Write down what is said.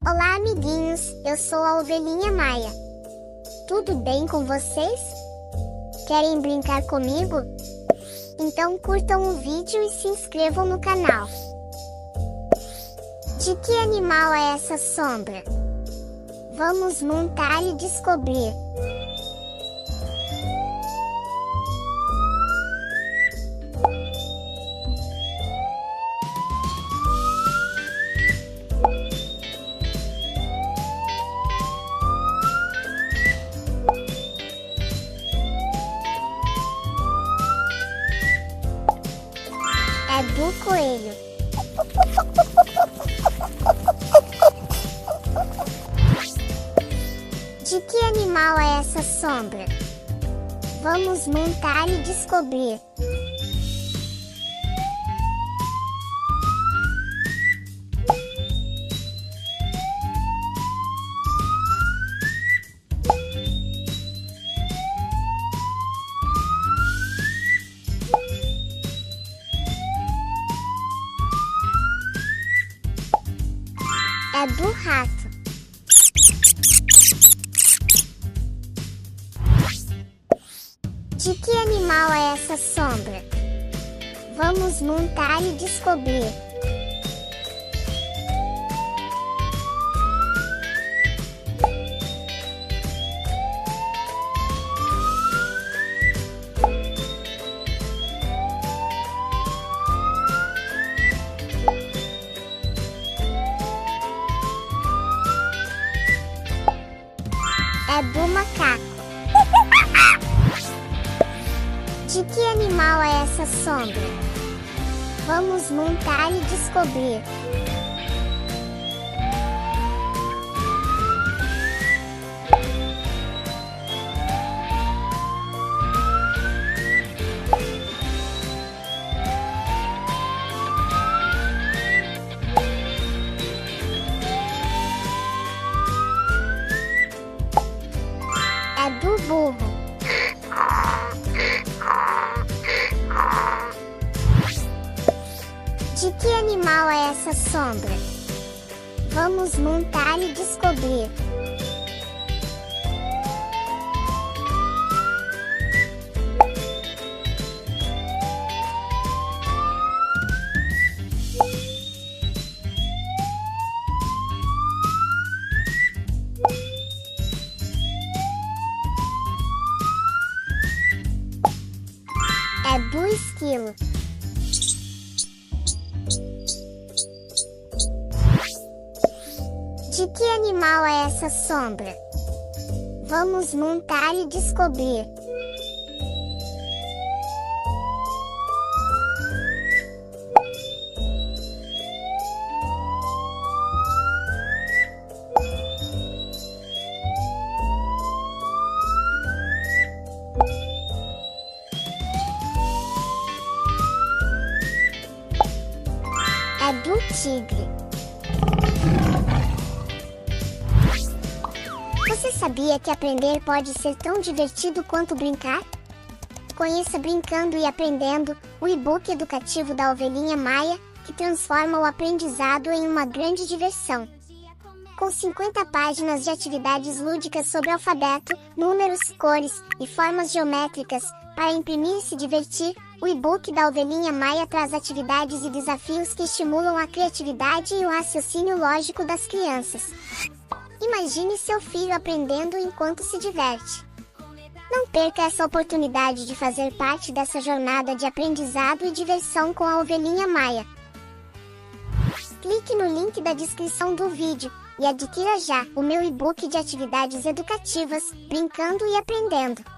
Olá, amiguinhos, eu sou a Ovelhinha Maia. Tudo bem com vocês? Querem brincar comigo? Então curtam o vídeo e se inscrevam no canal. De que animal é essa sombra? Vamos montar e descobrir. É do coelho. De que animal é essa sombra? Vamos montar e descobrir. É do rato. De que animal é essa sombra? Vamos montar e descobrir. É do macaco. De que animal é essa sombra? Vamos montar e descobrir. É do burro. De que animal é essa sombra? Vamos montar e descobrir. É do esquilo. De que animal é essa sombra? Vamos montar e descobrir. É do tigre. Você sabia que aprender pode ser tão divertido quanto brincar? Conheça Brincando e Aprendendo, o e-book educativo da Ovelhinha Maia, que transforma o aprendizado em uma grande diversão. Com 50 páginas de atividades lúdicas sobre alfabeto, números, cores e formas geométricas, para imprimir e se divertir, o e-book da Ovelhinha Maia traz atividades e desafios que estimulam a criatividade e o raciocínio lógico das crianças. Imagine seu filho aprendendo enquanto se diverte. Não perca essa oportunidade de fazer parte dessa jornada de aprendizado e diversão com a Ovelhinha Maia. Clique no link da descrição do vídeo e adquira já o meu e-book de atividades educativas, Brincando e Aprendendo.